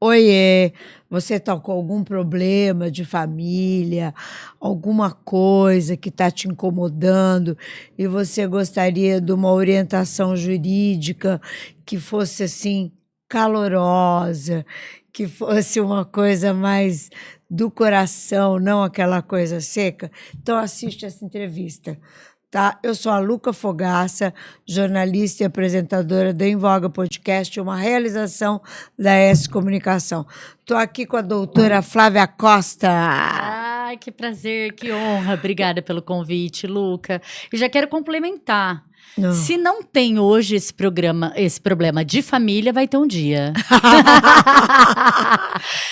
Oiê, você está com algum problema de família, alguma coisa que está te incomodando e você gostaria de uma orientação jurídica que fosse assim calorosa, que fosse uma coisa mais do coração, não aquela coisa seca? Então assiste essa entrevista. Tá? Eu sou a Luca Fogaça, jornalista e apresentadora do Em Voga Podcast, uma realização da S Comunicação. Estou aqui com a doutora Flávia Costa. Ai, que prazer, que honra. Obrigada pelo convite, Luca. E já quero complementar. Se não tem hoje esse problema de família, vai ter um dia.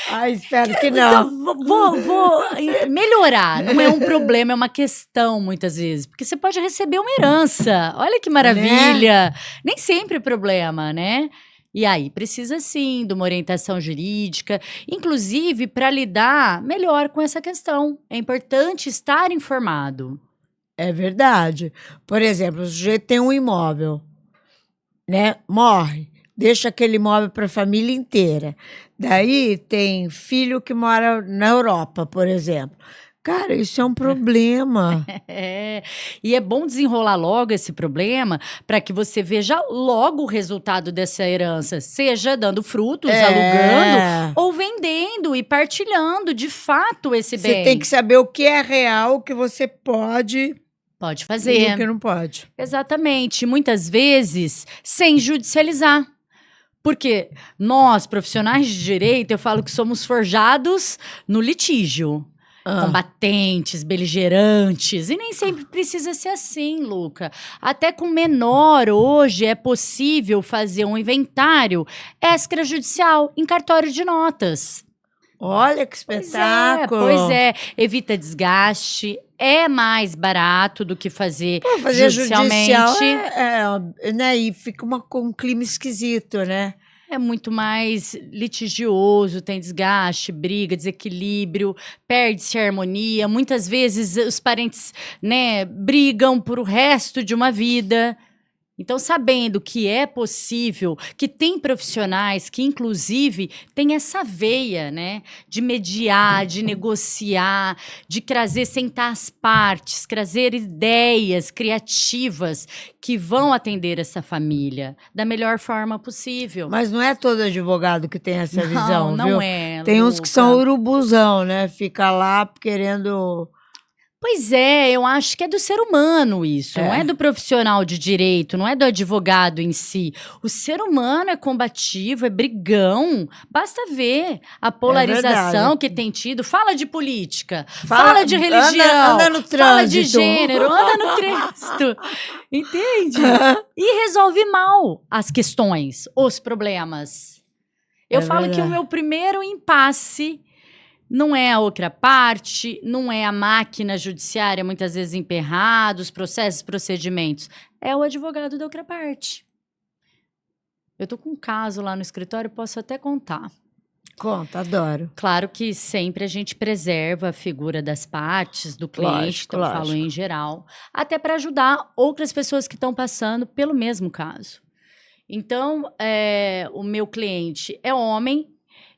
Ai, espero que não. Então, vou melhorar. Não é um problema, é uma questão, muitas vezes. Porque você pode receber uma herança. Olha que maravilha. Né? Nem sempre é problema, né? E aí, precisa sim de uma orientação jurídica, inclusive para lidar melhor com essa questão. É importante estar informado. É verdade. Por exemplo, o sujeito tem um imóvel, né? Morre, deixa aquele imóvel para a família inteira. Daí tem filho que mora na Europa, por exemplo. Cara, isso é um problema. E é bom desenrolar logo esse problema para que você veja logo o resultado dessa herança, seja dando frutos, alugando, ou vendendo e partilhando de fato esse bem. Você tem que saber o que é real, o que você pode fazer. E o que não pode. Exatamente. Muitas vezes, sem judicializar. Porque nós, profissionais de direito, eu falo que somos forjados no litígio. Combatentes, beligerantes, e nem sempre precisa ser assim, Luca. Até com menor, hoje, é possível fazer um inventário extrajudicial em cartório de notas. Olha que espetáculo! Pois é, evita desgaste, é mais barato do que fazer judicialmente. Né? E fica um clima esquisito, né? É muito mais litigioso, tem desgaste, briga, desequilíbrio, perde-se a harmonia. Muitas vezes os parentes, né, brigam por o resto de uma vida. Então, sabendo que é possível, que tem profissionais que, inclusive, têm essa veia, né, de mediar, de negociar, de trazer, sentar as partes, trazer ideias criativas que vão atender essa família da melhor forma possível. Mas não é todo advogado que tem essa visão, não viu? É, tem Luca. Uns que são urubuzão, né? Fica lá querendo... Pois é, eu acho que é do ser humano isso, não é do profissional de direito, não é do advogado em si. O ser humano é combativo, é brigão, basta ver a polarização que tem tido. Fala de política, fala de religião, anda no trânsito. Fala de gênero, anda no trânsito, entende? E resolve mal as questões, os problemas. Eu falo que o meu primeiro impasse não é a outra parte, não é a máquina judiciária, muitas vezes emperrada, os processos, procedimentos. É o advogado da outra parte. Eu tô com um caso lá no escritório, posso até contar. Conta, adoro. Claro que sempre a gente preserva a figura das partes, do cliente, então falo em geral, até para ajudar outras pessoas que estão passando pelo mesmo caso. Então, o meu cliente é homem.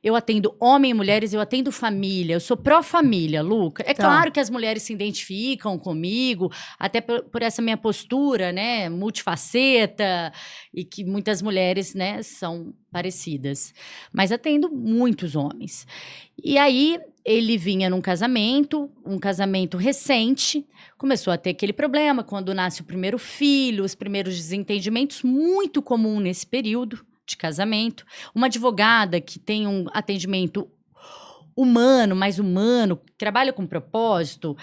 Eu atendo homem e mulheres, eu atendo família, eu sou pró-família, Luca. É claro que as mulheres se identificam comigo, até por essa minha postura, né, multifaceta, e que muitas mulheres, né, são parecidas. Mas atendo muitos homens. E aí, ele vinha num casamento, um casamento recente, começou a ter aquele problema quando nasce o primeiro filho, os primeiros desentendimentos, muito comum nesse período de casamento, uma advogada que tem um atendimento humano, mais humano, trabalha com propósito,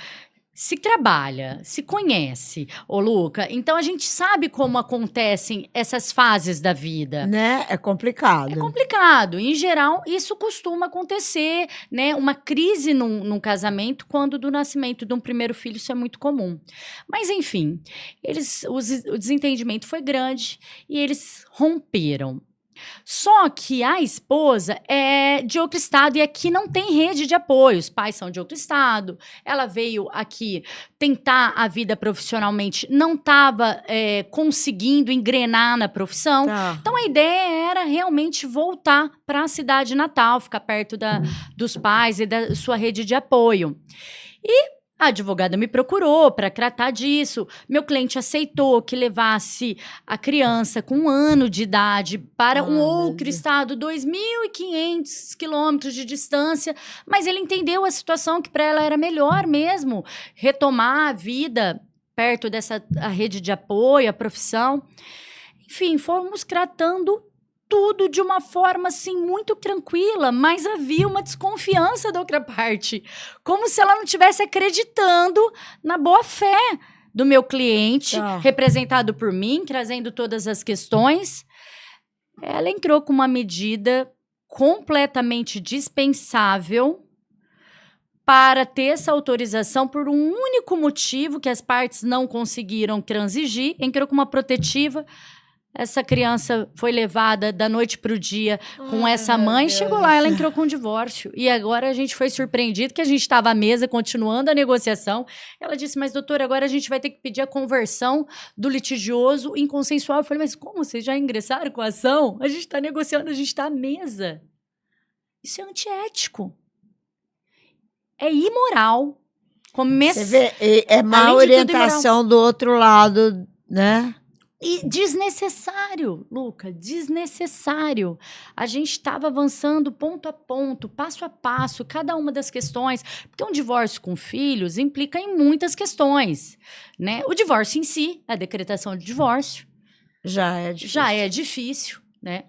se trabalha, se conhece, ô Luca, então a gente sabe como acontecem essas fases da vida. Né? É complicado. É complicado. Em geral, isso costuma acontecer, né? Uma crise num casamento, quando do nascimento de um primeiro filho, isso é muito comum. Mas, enfim, o desentendimento foi grande e eles romperam. Só que a esposa é de outro estado e aqui não tem rede de apoio. Os pais são de outro estado. Ela veio aqui tentar a vida profissionalmente, não estava conseguindo engrenar na profissão. Tá. Então a ideia era realmente voltar para a cidade natal, ficar perto dos pais e da sua rede de apoio. E a advogada me procurou para tratar disso. Meu cliente aceitou que levasse a criança com 1 ano de idade para um outro estado, 2.500 quilômetros de distância. Mas ele entendeu a situação, que para ela era melhor mesmo retomar a vida perto dessa a rede de apoio, a profissão. Enfim, fomos tratando tudo de uma forma, assim, muito tranquila, mas havia uma desconfiança da outra parte, como se ela não estivesse acreditando na boa-fé do meu cliente, representado por mim, trazendo todas as questões. Ela entrou com uma medida completamente dispensável para ter essa autorização por um único motivo, que as partes não conseguiram transigir, entrou com uma protetiva. Essa criança foi levada da noite para o dia com essa mãe. Chegou lá, ela entrou com um divórcio. E agora a gente foi surpreendido que a gente estava à mesa, continuando a negociação. Ela disse, mas doutora, agora a gente vai ter que pedir a conversão do litigioso em consensual. Eu falei, mas como? Vocês já ingressaram com a ação? A gente está negociando, a gente está à mesa. Isso é antiético. É imoral. Você vê, é má orientação do outro lado, né? E desnecessário, Luca, desnecessário. A gente estava avançando ponto a ponto, passo a passo, cada uma das questões. Porque um divórcio com filhos implica em muitas questões, né? O divórcio em si, a decretação de divórcio, já é difícil, né?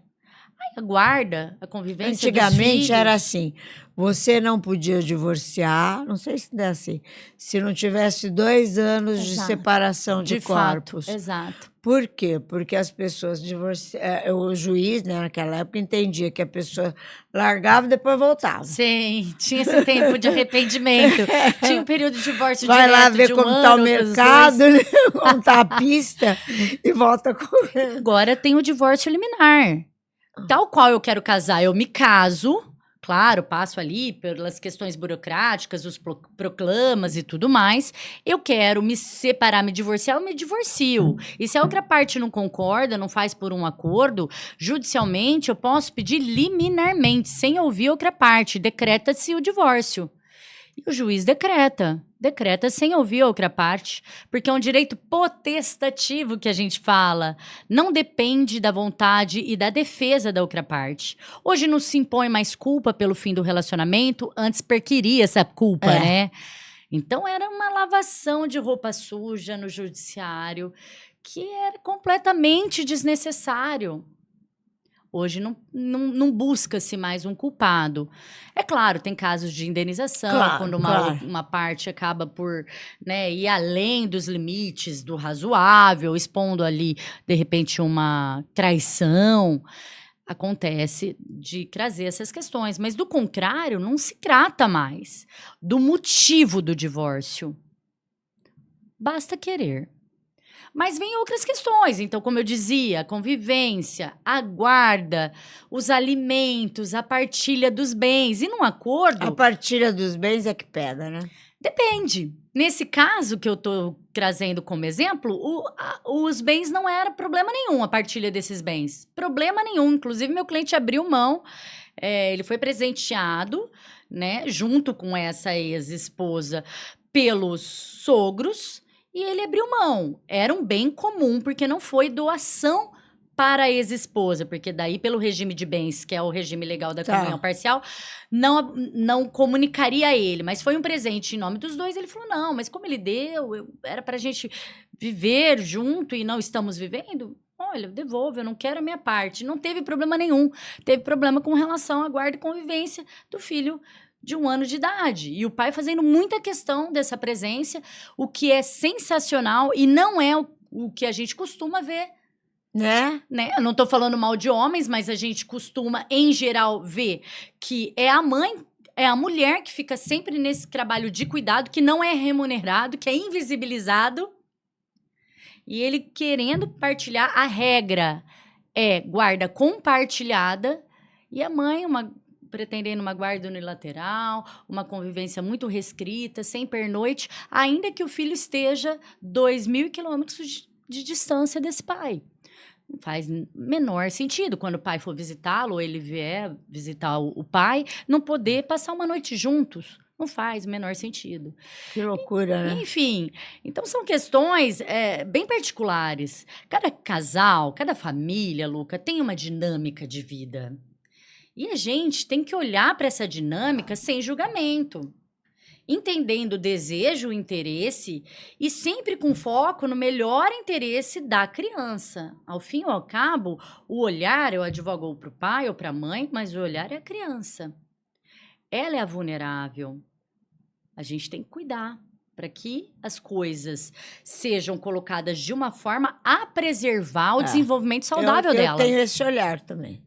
Aí a guarda, a convivência antigamente era assim, você não podia divorciar, não sei se é assim, se não tivesse 2 anos de separação de corpos. Fato, exato. Por quê? Porque as pessoas divorciavam, o juiz, né, naquela época, entendia que a pessoa largava e depois voltava. Sim, tinha esse tempo de arrependimento. Tinha um período de divórcio Vai direto lá ver de 1 como ano, está o mercado, né? Como está a pista e volta correndo. Agora tem o divórcio liminar. Tal qual eu quero casar, eu me caso, claro, passo ali pelas questões burocráticas, os proclamas e tudo mais. Eu quero me separar, me divorciar, eu me divorcio. E se a outra parte não concorda, não faz por um acordo, judicialmente eu posso pedir liminarmente, sem ouvir outra parte. Decreta-se o divórcio. E o juiz decreta sem ouvir a outra parte, porque é um direito potestativo que a gente fala, não depende da vontade e da defesa da outra parte. Hoje não se impõe mais culpa pelo fim do relacionamento, antes perquiria essa culpa, né? Então era uma lavação de roupa suja no judiciário, que era completamente desnecessário. Hoje não busca-se mais um culpado. É claro, tem casos de indenização, quando uma parte acaba por, né, ir além dos limites do razoável, expondo ali, de repente, uma traição. Acontece de trazer essas questões. Mas, do contrário, não se trata mais do motivo do divórcio. Basta querer. Mas vem outras questões. Então, como eu dizia, a convivência, a guarda, os alimentos, a partilha dos bens. E num acordo... A partilha dos bens é que pega, né? Depende. Nesse caso que eu estou trazendo como exemplo, os bens não era problema nenhum, a partilha desses bens. Problema nenhum. Inclusive, meu cliente abriu mão. Ele foi presenteado, né, junto com essa ex-esposa, pelos sogros. E ele abriu mão. Era um bem comum, porque não foi doação para a ex-esposa, porque daí, pelo regime de bens, que é o regime legal da comunhão parcial, não comunicaria a ele. Mas foi um presente em nome dos dois. Ele falou, não, mas como ele deu, era para a gente viver junto e não estamos vivendo? Olha, devolvo, eu não quero a minha parte. Não teve problema nenhum. Teve problema com relação à guarda e convivência do filho de 1 ano de idade. E o pai fazendo muita questão dessa presença, o que é sensacional e não é o que a gente costuma ver. Né? Eu não tô falando mal de homens, mas a gente costuma, em geral, ver que é a mãe, é a mulher que fica sempre nesse trabalho de cuidado, que não é remunerado, que é invisibilizado. E ele querendo partilhar a regra. é guarda compartilhada e a mãe, pretendendo uma guarda unilateral, uma convivência muito restrita, sem pernoite, ainda que o filho esteja 2.000 quilômetros de distância desse pai. Não faz menor sentido quando o pai for visitá-lo ou ele vier visitar o pai, não poder passar uma noite juntos. Não faz o menor sentido. Que loucura, né? Enfim, então são questões bem particulares. Cada casal, cada família, Luca, tem uma dinâmica de vida. E a gente tem que olhar para essa dinâmica sem julgamento, entendendo o desejo, o interesse e sempre com foco no melhor interesse da criança. Ao fim e ao cabo, o olhar, eu advogo para o pai ou para a mãe, mas o olhar é a criança. Ela é a vulnerável. A gente tem que cuidar para que as coisas sejam colocadas de uma forma a preservar o desenvolvimento saudável dela. Eu tenho esse olhar também.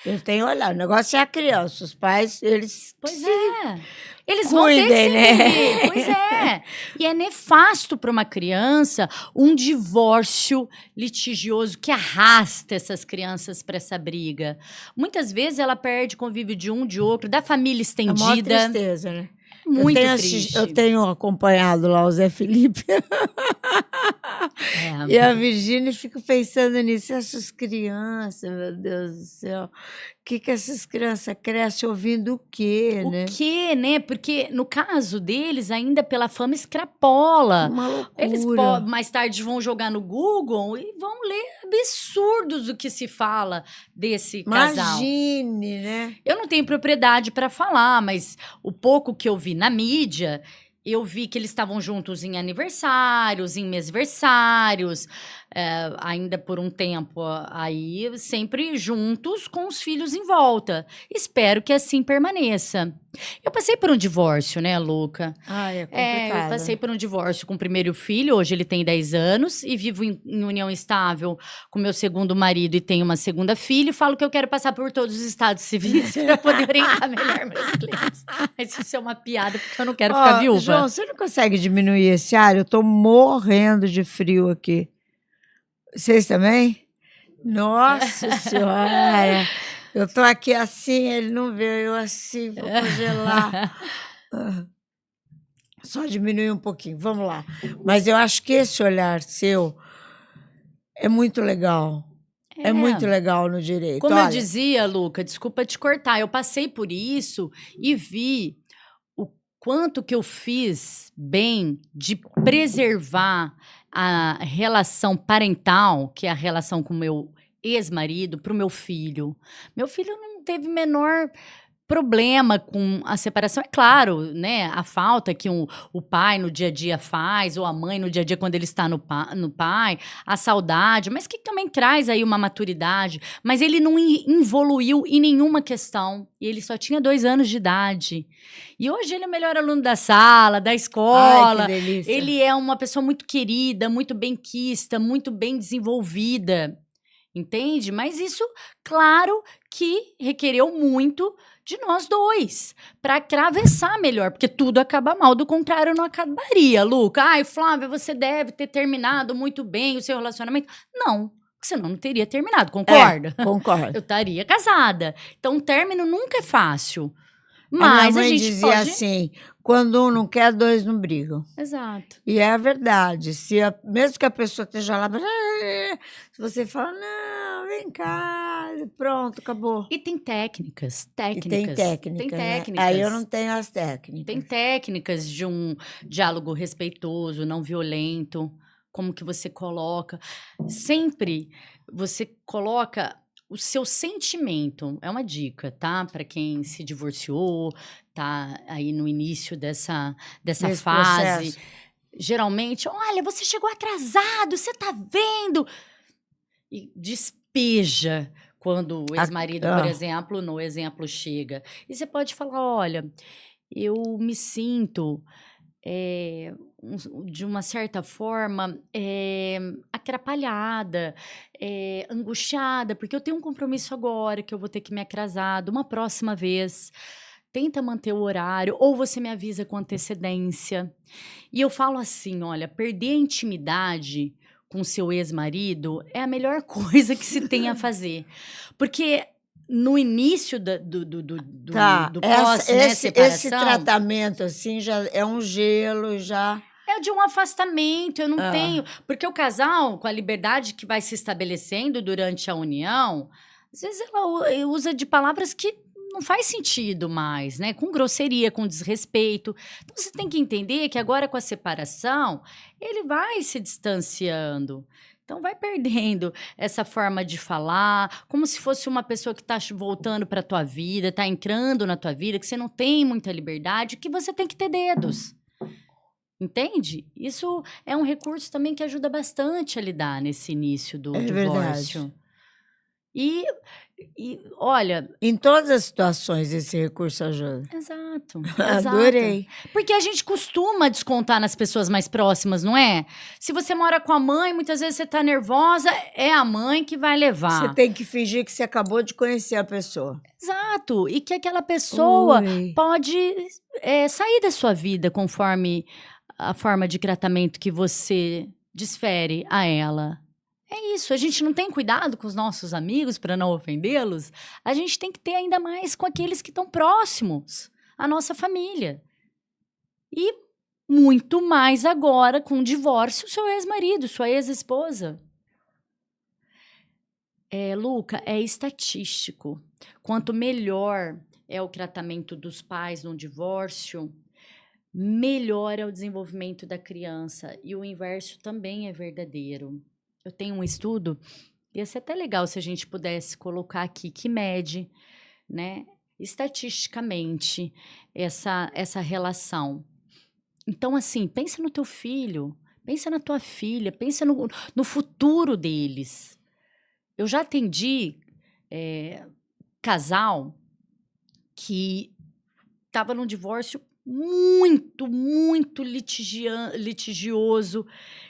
Eu tenho olhar. O negócio é a criança. Os pais, eles... Pois é. Eles vão ter que se viver. Pois é. E é nefasto para uma criança um divórcio litigioso que arrasta essas crianças para essa briga. Muitas vezes ela perde convívio de um, de outro, da família estendida. É uma tristeza, né? Muito triste. Eu tenho acompanhado lá o Zé Felipe. E a Virgínia fica pensando nisso. Essas crianças, meu Deus do céu. O que essas crianças crescem ouvindo o quê, né? O quê, né? Porque no caso deles, ainda pela fama extrapola. Uma loucura. Eles mais tarde vão jogar no Google e vão ler absurdos do que se fala desse casal. Imagine, né? Eu não tenho propriedade para falar, mas o pouco que eu vi na mídia, eu vi que eles estavam juntos em aniversários, em mesversários, ainda por um tempo aí, sempre juntos com os filhos em volta. Espero que assim permaneça. Eu passei por um divórcio, né, Luca? É complicado. Eu passei por um divórcio com o primeiro filho, hoje ele tem 10 anos, e vivo em união estável com meu segundo marido e tenho uma segunda filha, e falo que eu quero passar por todos os estados civis para poder orientar melhor meus clientes. Mas isso é uma piada, porque eu não quero ficar viúva. João, você não consegue diminuir esse ar? Eu tô morrendo de frio aqui. Vocês também? Nossa Senhora! Eu tô aqui assim, ele não vê, eu assim, vou congelar. Só diminuir um pouquinho, vamos lá. Mas eu acho que esse olhar seu é muito legal. É muito legal no direito. Como eu dizia, Luca, desculpa te cortar, eu passei por isso e vi o quanto que eu fiz bem de preservar a relação parental, que é a relação com o meu ex-marido, para o meu filho. Meu filho não teve menor problema com a separação. É claro, né? A falta que o pai no dia a dia faz, ou a mãe no dia a dia quando ele está no pai, a saudade, mas que também traz aí uma maturidade. Mas ele não evoluiu em nenhuma questão. E ele só tinha 2 anos de idade. E hoje ele é o melhor aluno da sala, da escola. Ai, que delícia. Ele é uma pessoa muito querida, muito benquista, muito bem desenvolvida. Entende? Mas isso, claro, que requereu muito de nós dois, para atravessar melhor, porque tudo acaba mal, do contrário não acabaria, Luca. Ai, Flávia, você deve ter terminado muito bem o seu relacionamento. Não, porque senão não teria terminado, concorda? Concordo. Eu estaria casada. Então, o término nunca é fácil. Mas a gente dizia assim, quando um não quer, 2 não brigam. Exato. E é a verdade. Mesmo que a pessoa esteja lá, se você fala, não, vem cá, pronto, acabou. E tem técnicas. Tem técnicas. Né? Aí eu não tenho as técnicas. Tem técnicas de um diálogo respeitoso, não violento, como que você coloca. Sempre você coloca o seu sentimento. É uma dica, tá? Para quem se divorciou, tá aí no início dessa fase. Processo. Geralmente, olha, você chegou atrasado, você tá vendo? E despeja quando o ex-marido, por exemplo, no exemplo chega. E você pode falar, olha, eu me sinto... de uma certa forma, atrapalhada, angustiada, porque eu tenho um compromisso agora que eu vou ter que me atrasar, uma próxima vez. Tenta manter o horário, ou você me avisa com antecedência. E eu falo assim, olha, perder a intimidade com seu ex-marido é a melhor coisa que se tem a fazer. Porque no início do pós-separação... Esse tratamento, assim, já é um gelo, já... É de um afastamento, eu não tenho... Porque o casal, com a liberdade que vai se estabelecendo durante a união, às vezes ela usa de palavras que não faz sentido mais, né? Com grosseria, com desrespeito. Então, você tem que entender que agora, com a separação, ele vai se distanciando. Então, vai perdendo essa forma de falar, como se fosse uma pessoa que está voltando para a tua vida, está entrando na tua vida, que você não tem muita liberdade, que você tem que ter dedos. Entende? Isso é um recurso também que ajuda bastante a lidar nesse início do divórcio. Verdade. E olha... Em todas as situações esse recurso ajuda. Exato. Adorei. Porque a gente costuma descontar nas pessoas mais próximas, não é? Se você mora com a mãe, muitas vezes você tá nervosa, é a mãe que vai levar. Você tem que fingir que você acabou de conhecer a pessoa. Exato. E que aquela pessoa pode sair da sua vida conforme a forma de tratamento que você desfere a ela. É isso, a gente não tem cuidado com os nossos amigos para não ofendê-los, a gente tem que ter ainda mais com aqueles que estão próximos, a nossa família. E muito mais agora com o divórcio, seu ex-marido, sua ex-esposa. Luca, é estatístico. Quanto melhor é o tratamento dos pais no divórcio, melhor é o desenvolvimento da criança. E o inverso também é verdadeiro. Eu tenho um estudo, ia ser até legal se a gente pudesse colocar aqui, que mede, né, estatisticamente essa relação. Então, assim, pensa no teu filho, pensa na tua filha, pensa no futuro deles. Eu já atendi casal que estava num divórcio muito, muito litigioso,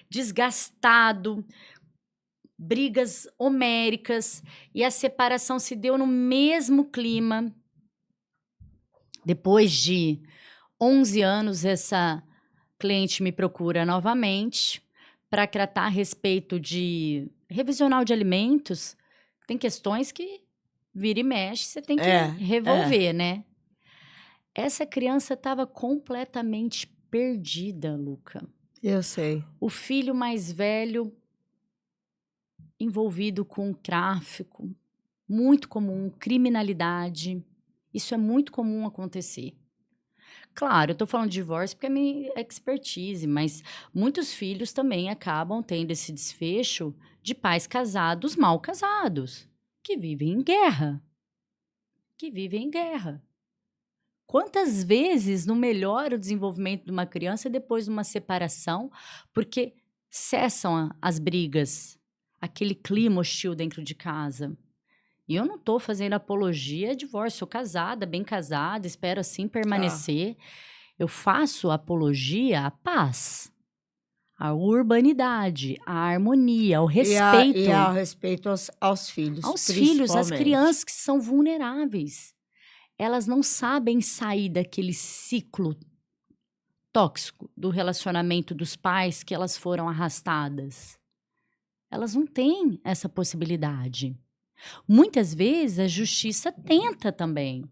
desgastado, brigas homéricas, e a separação se deu no mesmo clima. Depois de 11 anos, essa cliente me procura novamente para tratar a respeito de revisional de alimentos. Tem questões que vira e mexe, você tem que revolver, né? Essa criança estava completamente perdida, Luca. Eu sei. O filho mais velho envolvido com tráfico, muito comum, criminalidade. Isso é muito comum acontecer. Claro, eu estou falando de divórcio porque é minha expertise, mas muitos filhos também acabam tendo esse desfecho de pais casados, mal casados, que vivem em guerra. Quantas vezes não melhora o desenvolvimento de uma criança depois de uma separação, porque cessam as brigas, aquele clima hostil dentro de casa. E eu não estou fazendo apologia a divórcio, sou casada, bem casada, espero assim permanecer. Eu faço apologia à paz, à urbanidade, à harmonia, ao respeito. E ao respeito aos filhos. Aos filhos, às crianças que são vulneráveis. Elas não sabem sair daquele ciclo tóxico do relacionamento dos pais que elas foram arrastadas. Elas não têm essa possibilidade. Muitas vezes a justiça tenta também,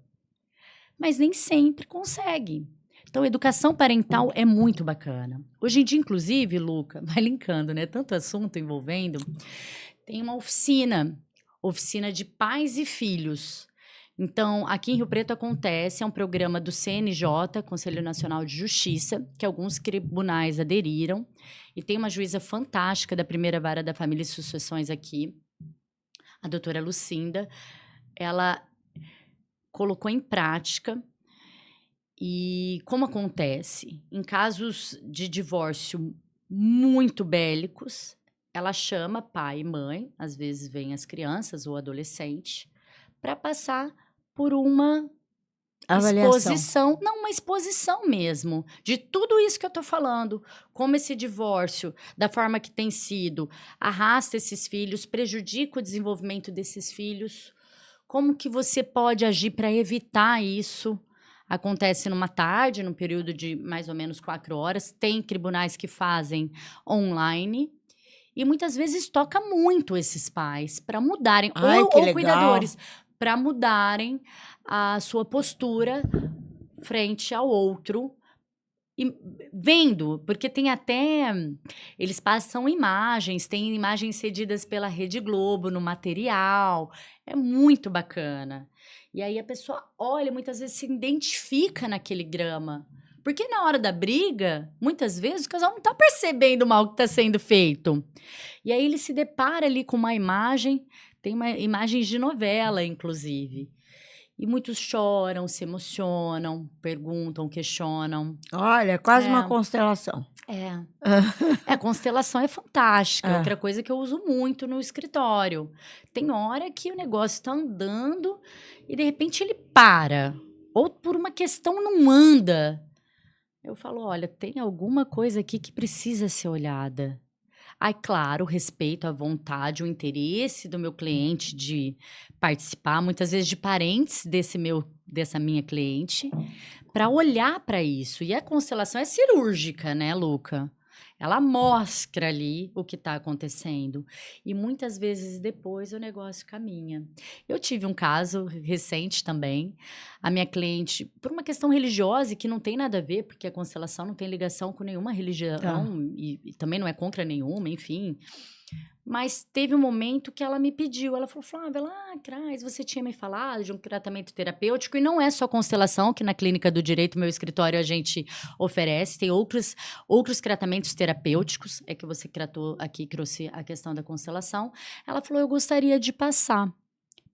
mas nem sempre consegue. Então, a educação parental é muito bacana. Hoje em dia, inclusive, Luca, vai linkando, né? Tanto assunto envolvendo, tem uma oficina de pais e filhos. Então, aqui em Rio Preto acontece, é um programa do CNJ, Conselho Nacional de Justiça, que alguns tribunais aderiram, e tem uma juíza fantástica da primeira vara da família e sucessões aqui, a doutora Lucinda. Ela colocou em prática. E como acontece? Em casos de divórcio muito bélicos, ela chama pai e mãe, às vezes vêm as crianças ou adolescente, para passar por uma exposição, não, uma exposição mesmo, de tudo isso que eu estou falando, como esse divórcio, da forma que tem sido, arrasta esses filhos, prejudica o desenvolvimento desses filhos, como que você pode agir para evitar isso. Acontece numa tarde, num período de mais ou menos 4 horas, tem tribunais que fazem online, E muitas vezes toca muito esses pais para mudarem, Ai, ou legal. cuidadores, para mudarem a sua postura frente ao outro. E vendo, porque tem até. Eles passam imagens, tem imagens cedidas pela Rede Globo no material. É muito bacana. E aí a pessoa olha, muitas vezes se identifica naquele drama. Porque na hora da briga, muitas vezes o casal não está percebendo o mal que está sendo feito. E aí ele se depara ali com uma imagem, tem imagens de novela, inclusive. E muitos choram, se emocionam, perguntam, questionam. Olha, quase uma constelação. A constelação é fantástica. Outra coisa que eu uso muito no escritório. Tem hora que o negócio está andando e de repente ele para. Ou por uma questão não anda. Eu falo, olha, tem alguma coisa aqui que precisa ser olhada. Aí, claro, respeito a vontade, o interesse do meu cliente de participar, muitas vezes de parentes dessa minha cliente, para olhar para isso. E a constelação é cirúrgica, né, Luca? Ela mostra ali o que está acontecendo. E muitas vezes depois o negócio caminha. Eu tive um caso recente também. A minha cliente, por uma questão religiosa, que não tem nada a ver, porque a constelação não tem ligação com nenhuma religião e também não é contra nenhuma, enfim. Mas teve um momento que ela me pediu, ela falou, Flávia, lá atrás você tinha me falado de um tratamento terapêutico, e não é só constelação, que na Clínica do Direito, meu escritório, a gente oferece, tem outros tratamentos terapêuticos, é que você tratou aqui, trouxe a questão da constelação. Ela falou, eu gostaria de passar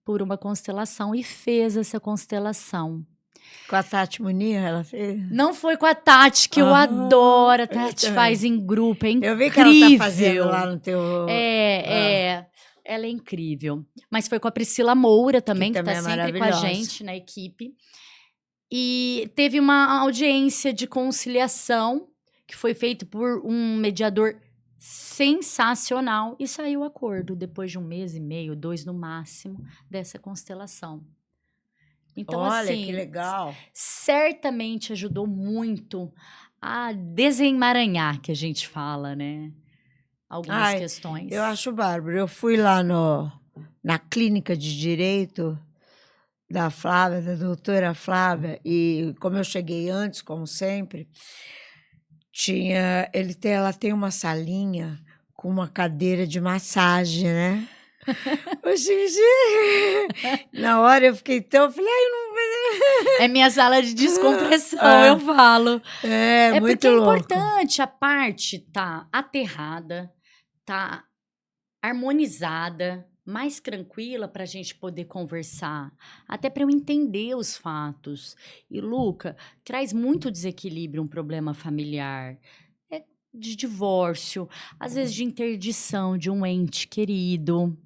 por uma constelação, e fez essa constelação. Com a Tati Munir, ela fez? Não foi com a Tati, que eu adoro. A Tati faz em grupo, é incrível. Eu vi que ela tá fazendo lá no teu... Ela é incrível. Mas foi com a Priscila Moura também, que tá é sempre com a gente na equipe. E teve uma audiência de conciliação, que foi feito por um mediador sensacional, e saiu o acordo depois de 1 mês e meio, 2 no máximo, dessa constelação. Então, olha, assim, que legal. Certamente ajudou muito a desemaranhar, que a gente fala, né? Algumas questões. Eu acho bárbaro. Eu fui lá na clínica de direito da Flávia, da doutora Flávia, e como eu cheguei antes, como sempre, ela tem uma salinha com uma cadeira de massagem, né? Na hora eu fiquei eu falei, não. É minha sala de descompressão, eu falo. É muito porque louco. É importante a parte tá aterrada, tá harmonizada, mais tranquila para a gente poder conversar, até para eu entender os fatos. E, Luca, traz muito desequilíbrio um problema familiar, de divórcio, às vezes de interdição de um ente querido,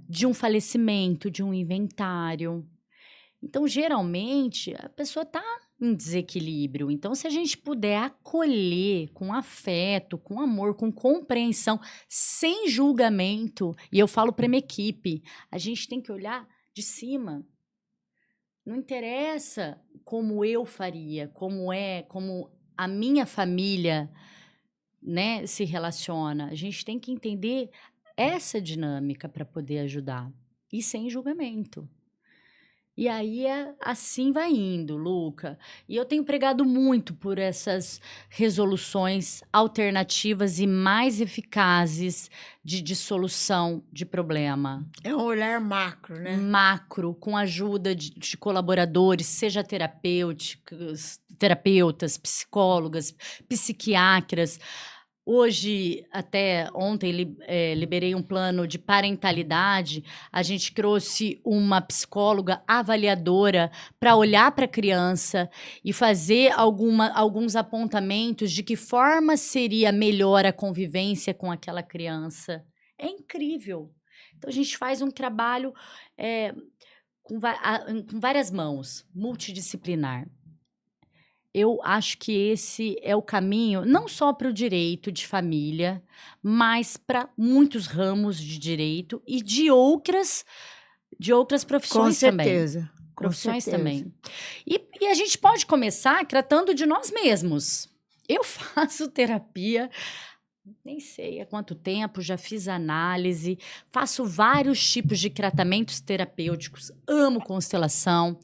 de um falecimento, de um inventário. Então, geralmente, a pessoa está em desequilíbrio. Então, se a gente puder acolher com afeto, com amor, com compreensão, sem julgamento, e eu falo para minha equipe, a gente tem que olhar de cima. Não interessa como eu faria, como a minha família, né, se relaciona. A gente tem que entender essa dinâmica para poder ajudar, e sem julgamento. E aí assim vai indo, Luca. E eu tenho pregado muito por essas resoluções alternativas e mais eficazes de dissolução de problema. É um olhar macro, né? Macro, com a ajuda de colaboradores, seja terapeutas, psicólogas, psiquiatras. Hoje, até ontem, liberei um plano de parentalidade. A gente trouxe uma psicóloga avaliadora para olhar para a criança e fazer alguns apontamentos de que forma seria melhor a convivência com aquela criança. É incrível. Então, a gente faz um trabalho com várias mãos, multidisciplinar. Eu acho que esse é o caminho, não só para o direito de família, mas para muitos ramos de direito e de outras profissões também. Com certeza. Profissões também. E a gente pode começar tratando de nós mesmos. Eu faço terapia nem sei há quanto tempo, já fiz análise, faço vários tipos de tratamentos terapêuticos, amo constelação,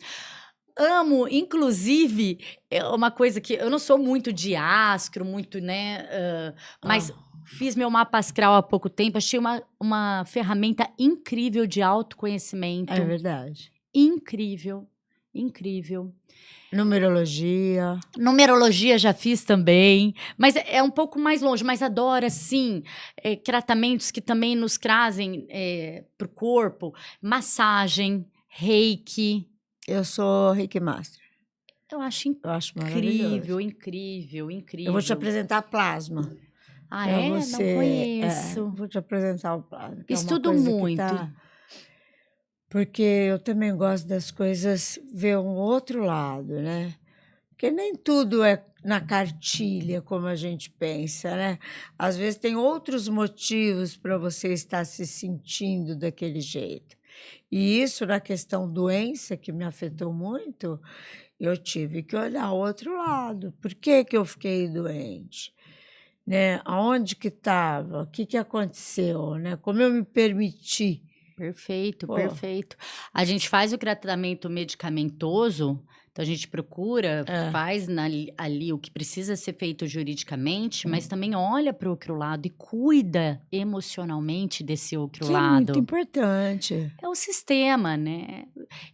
amo, inclusive, é uma coisa que eu não sou muito de astro, muito, né, mas fiz meu mapa astral há pouco tempo, achei uma ferramenta incrível de autoconhecimento. É verdade. Incrível, incrível. Numerologia. Numerologia já fiz também, mas é um pouco mais longe, mas adoro, assim, tratamentos que também nos trazem para o corpo, massagem, reiki. Eu sou Reiki Master. Eu acho maravilhoso. incrível. Eu vou te apresentar plasma. Ah, não conheço. Vou te apresentar o plasma. Estudo muito. Porque eu também gosto das coisas, ver um outro lado, né? Porque nem tudo é na cartilha, como a gente pensa, né? Às vezes tem outros motivos para você estar se sentindo daquele jeito. E isso, na questão doença, que me afetou muito, eu tive que olhar o outro lado. Por que eu fiquei doente? Né? Aonde que estava? O que aconteceu? Né? Como eu me permiti? Perfeito. A gente faz o tratamento medicamentoso, então a gente procura, faz ali o que precisa ser feito juridicamente, mas também olha para o outro lado e cuida emocionalmente desse outro lado. É muito importante. É o sistema, né?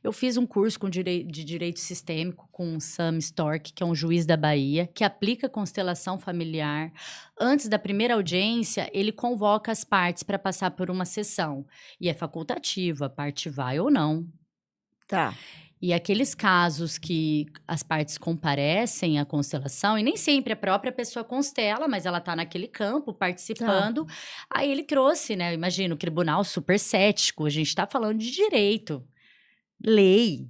Eu fiz um curso de direito sistêmico com o Sam Stork, que é um juiz da Bahia, que aplica constelação familiar. Antes da primeira audiência, ele convoca as partes para passar por uma sessão. E é facultativo, a parte vai ou não. Tá. E aqueles casos que as partes comparecem à constelação, e nem sempre a própria pessoa constela, mas ela está naquele campo participando. Aí ele trouxe, né? Imagina, o tribunal super cético, a gente está falando de direito, lei.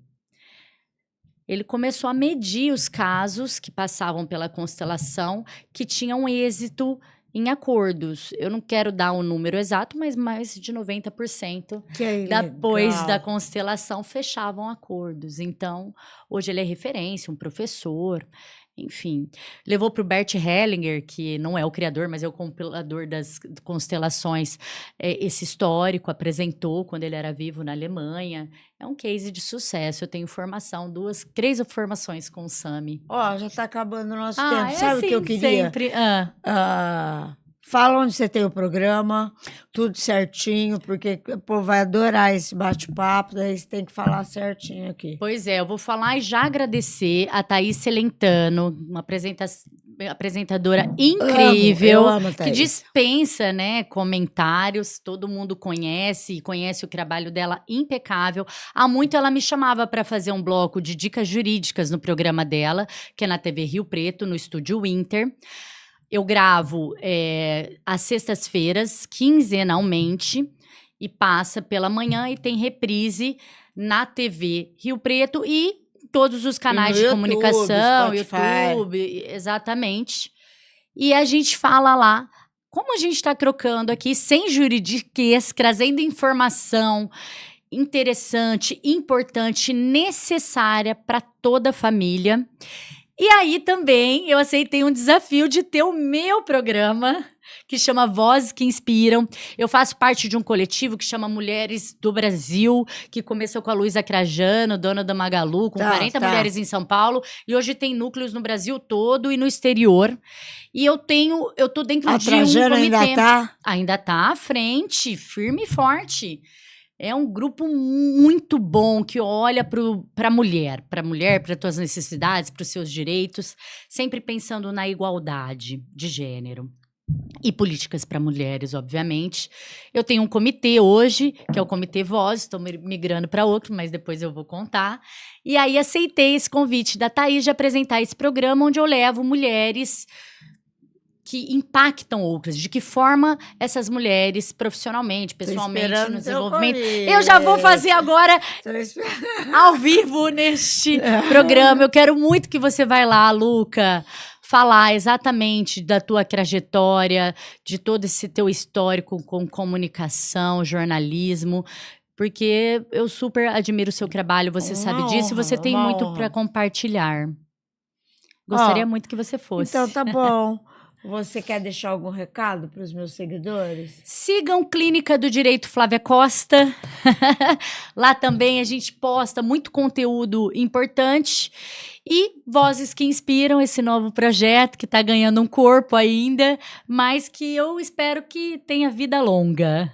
Ele começou a medir os casos que passavam pela constelação que tinham êxito em acordos. Eu não quero dar um número exato, mas mais de 90% depois da constelação fechavam acordos. Então, hoje ele é referência, um professor, enfim. Levou para o Bert Hellinger, que não é o criador, mas é o compilador das constelações, esse histórico, apresentou quando ele era vivo na Alemanha. É um case de sucesso. Eu tenho formação, 3 formações com o Sami. Já está acabando o nosso tempo. Sabe assim, o que eu queria? Sempre. Fala onde você tem o programa, tudo certinho, porque o povo vai adorar esse bate-papo, daí você tem que falar certinho aqui. Pois é, eu vou falar e já agradecer a Thaís Celentano, uma apresentadora incrível, eu amo a Thaís. Que dispensa, né, comentários, todo mundo conhece o trabalho dela impecável. Há muito ela me chamava para fazer um bloco de dicas jurídicas no programa dela, que é na TV Rio Preto, no Estúdio Winter. Eu gravo às sextas-feiras, quinzenalmente, e passa pela manhã e tem reprise na TV Rio Preto e todos os canais de comunicação, YouTube, exatamente. E a gente fala lá, como a gente está trocando aqui, sem juridiquês, trazendo informação interessante, importante, necessária para toda a família. E aí também eu aceitei um desafio de ter o meu programa, que chama Vozes que Inspiram. Eu faço parte de um coletivo que chama Mulheres do Brasil, que começou com a Luísa Trajano, dona da Magalu, com 40 mulheres em São Paulo, e hoje tem núcleos no Brasil todo e no exterior. E eu tô dentro de um comitê. Ainda tá à frente, firme e forte. É um grupo muito bom que olha para a mulher, para tuas necessidades, para os seus direitos, sempre pensando na igualdade de gênero. E políticas para mulheres, obviamente. Eu tenho um comitê hoje, que é o Comitê Voz, estou migrando para outro, mas depois eu vou contar. E aí aceitei esse convite da Thaís de apresentar esse programa onde eu levo mulheres que impactam outras, de que forma essas mulheres profissionalmente, pessoalmente, no desenvolvimento. Eu já vou fazer agora ao vivo neste programa. Eu quero muito que você vá lá, Luca, falar exatamente da tua trajetória, de todo esse teu histórico com comunicação, jornalismo, porque eu super admiro o seu trabalho, você sabe disso, e você tem muito para compartilhar. Gostaria muito que você fosse. Então tá bom. Você quer deixar algum recado para os meus seguidores? Sigam Clínica do Direito Flávia Costa. Lá também a gente posta muito conteúdo importante e vozes que inspiram esse novo projeto que está ganhando um corpo ainda, mas que eu espero que tenha vida longa.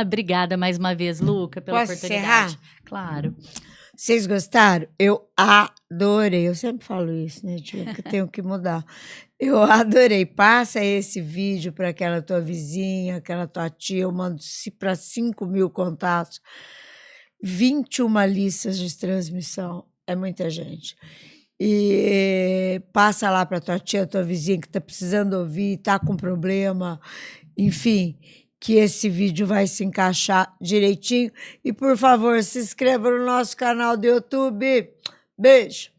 Obrigada mais uma vez, Luca, pela oportunidade. Encerrar? Claro. Vocês gostaram? Eu adorei. Eu sempre falo isso, né, tio? Que tenho que mudar. Eu adorei. Passa esse vídeo para aquela tua vizinha, aquela tua tia. Eu mando para 5.000 contatos. 21 listas de transmissão. É muita gente. E passa lá para tua tia, tua vizinha que está precisando ouvir, está com problema. Enfim, que esse vídeo vai se encaixar direitinho. E, por favor, se inscreva no nosso canal do YouTube. Beijo!